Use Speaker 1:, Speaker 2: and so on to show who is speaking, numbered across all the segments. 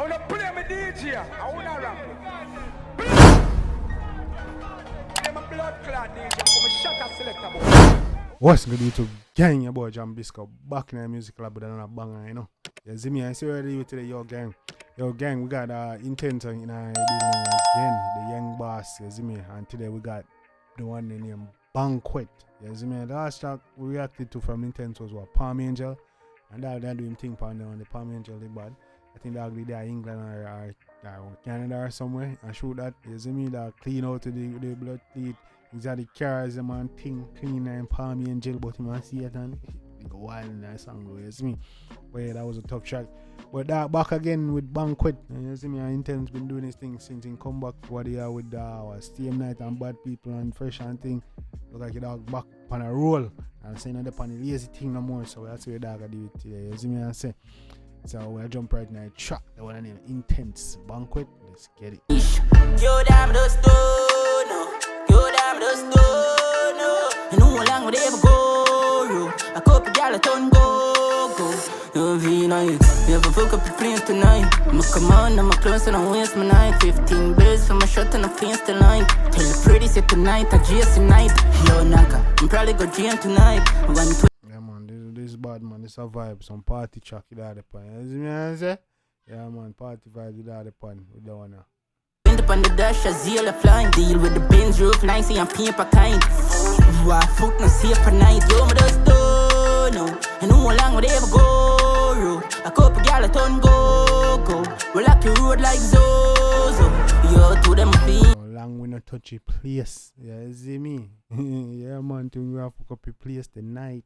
Speaker 1: wanna play me DJ, I wanna rap it. Play my blood clot DJ, come a shot a selector boy.
Speaker 2: What's good YouTube gang, your boy Jambisco back in the music lab with another banger, you know. You see me, I see where you today, yo gang. Yo gang, we got Intence in our building again, the young boss, you see me, and today we got the one named Banquet. You see me, the last track we reacted to from Intence was what, Palm Angel, and they're doing thing on the Palm Angel, they bad. I think they'll be there in England or Canada or somewhere and shoot that. You see me, they'll clean out the blood bleed. Exactly, cars the man thing clean and Palm Angel, but you man see it and go wild in that song, you see me. But yeah, that was a tough track. But that back again with Banquet, you see me, Intence been doing this thing since he come back what they are with Steam Night and Bad People and Fresh and thing. Look like a dog back on a roll and saying that upon the lazy thing no more, so that's what the dog I do it today, you see me and say. So we'll jump right now, track the one named Intence Banquet, let's get it.
Speaker 3: Yo, damn the stone. Yo, damn the stone, no. I know how long would they ever go. A couple gal a ton go. No V-night, never fuck up the place tonight. I'ma come on, I'ma close and I waste my night. 15 bills for my shot and I face the line. Tell the pretty say tonight, I just tonight. Yo, Naka, I'm probably go dream tonight.
Speaker 2: Yeah man, this is bad man, this is a vibe, some party track with the pan. You see me I say? Yeah man, party vibe with the pan, with the one now.
Speaker 3: Up on the dash, a zeal flying. Deal with the Benz roof line, see I'm paper kind. Wow, foot no safe for night. Yo, me just don't know. I know how long would they ever go. A couple gal a ton go. We lock the road like Zozo. Yo, to them feet.
Speaker 2: Long we not touch a place. Yeah, you see me? Yeah man, till we have to up a place tonight.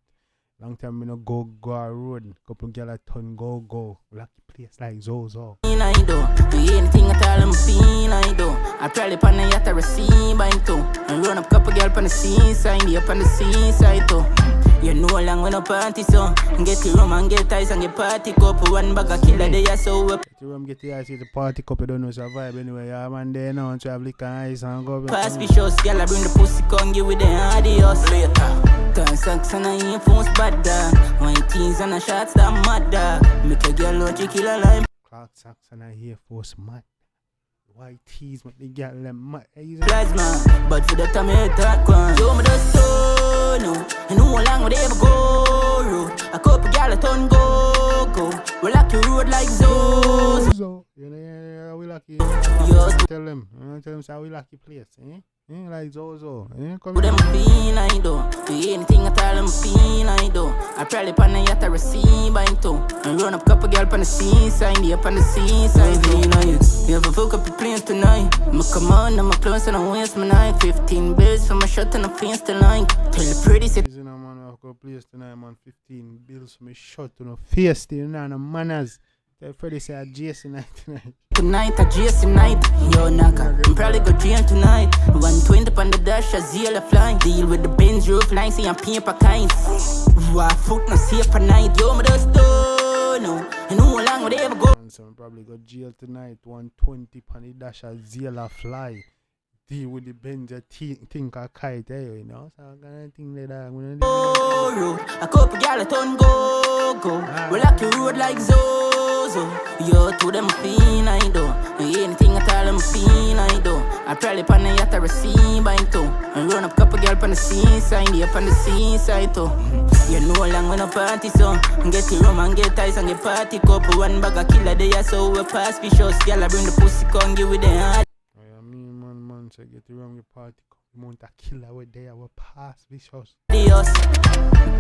Speaker 2: Long time we no go a road. Couple gal a ton go. Lucky place like Zozo.
Speaker 3: I do anything at all I'm feeling I do. I probably pan a yacht a receive by two. And run up couple gal pan the seaside, up on the seaside too. You know how long when I party so. Get the room and get ice and get party cup. One bag of killer they are so up.
Speaker 2: Get the room, get the ice, get the party cup. You don't know survive anyway. Yeah man, there now and to have liquor and ice and go.
Speaker 3: Pass vicious, gal I bring the pussy con give with the adios later. Turn socks and I ain't phones bad dog. White teens and a shots that mad dog. Make a girl watch you kill a line.
Speaker 2: Clark socks and I hear force mad. White tees make the girl them mad.
Speaker 3: Plasma, but for the time I talk one. Show me the stone. I know how long would they ever go. A couple gal a ton go. We lock the road like Zozo.
Speaker 2: Yeah, we lucky.
Speaker 3: Yo,
Speaker 2: Tell them how we lucky place, eh? Like Zozo, come
Speaker 3: them feel I do. Anything at all I'm feel I do. I probably pan a yacht a receive by two. And run up couple girl pan the seaside, up on the seaside. You ever fuck up the place tonight? I'ma come on, I'ma close and I waste my night. 15 bills for my shot and I face the line. Tell the pretty say
Speaker 2: man, I've got a place tonight, man. 15 bills for me shot to no face, you know, no manners. Tell Freddy say I Jason night tonight.
Speaker 3: Tonight, a Jason night. Yo, Naka, I'm probably go dream tonight. 120 on the dash, a zeal flying. Deal with the Benz roof line, see I'm paper kind. Wow, foot no safe for night. Yo, me just don't know. I know how long would they ever go.
Speaker 2: So I'm probably go jail tonight. 120 on the dash, a zeal fly. Deal with the Benz, a think a kite, you know. So I'm gonna think that I'm gonna do.
Speaker 3: A couple gal a ton go. We lock the road like Zozo. Yo, to them feel I do. Anything at all I'm feel I do. I probably pan a yacht a receive by two. And run up couple gal pan the seaside, up on the seaside too. You know how long when I party so. Get the room and get ice and get party cup. One bag of killer they are so we pass vicious. Gal I bring the pussy con give with the heart.
Speaker 2: Man, so get the wrong party cup. Mount a killer with there will pass vicious.
Speaker 3: Adios.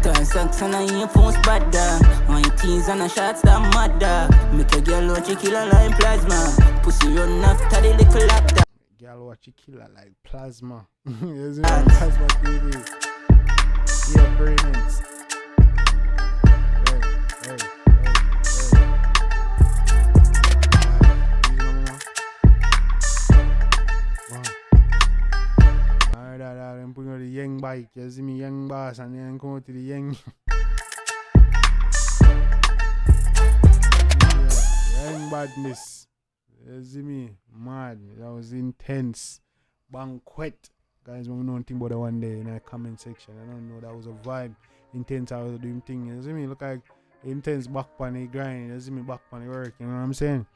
Speaker 3: Turn socks and I ain't phones bad dog. White teens and a shots that mad dog. Make a girl watch you kill a line plasma. Pussy run after the little laptop.
Speaker 2: Girl watch you killer like plasma. Yes, plasma baby. Yeah, brilliant. Hey. I'm putting on the young bike, you see me young boss and then come to the young young badness. You see me? Mad. That was Intence. Banquet. Guys, we know anything about that one day in the comment section. I don't know, that was a vibe. Intence, I was doing thing. You see me? Look like Intence back on the grind. You see me back on the work, you know what I'm saying?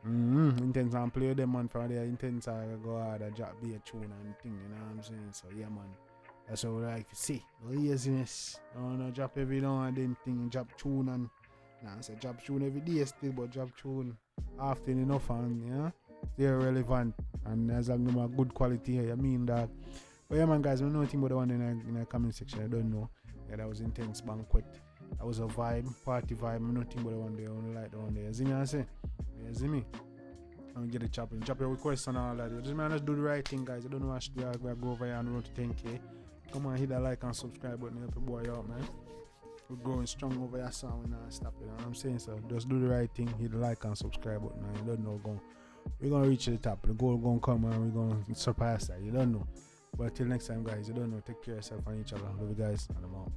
Speaker 2: Intence and play them man from there. Intence I go hard and drop be a tune and thing, you know what I'm saying? So yeah man. That's what we like to see. No laziness. No drop every now and then thing, drop tune and I say drop tune every day still, but drop tune often enough and yeah. They're relevant and as long as them are good quality, I mean that. But yeah man guys, we know anything about the one in the comment section. I don't know. Yeah, that was Intence Banquet. That was a vibe, party vibe. I know nothing but the one there. I only like the one there. You see me I say? You see me? I'm get it chopping. Drop your requests and all that. Just man, just do the right thing guys. I don't know what to do. I go over here and run to 10k. Come on, hit that like and subscribe button. Help your boy out, man. We're growing strong over here, so we're not stop. You know what I'm saying? So just do the right thing. Hit the like and subscribe button. And you don't know, we're gonna reach the top. The goal gonna come and we're gonna surpass that. You don't know. But till next time, guys. You don't know. Take care of yourself and each other. Love you guys, and I'm out.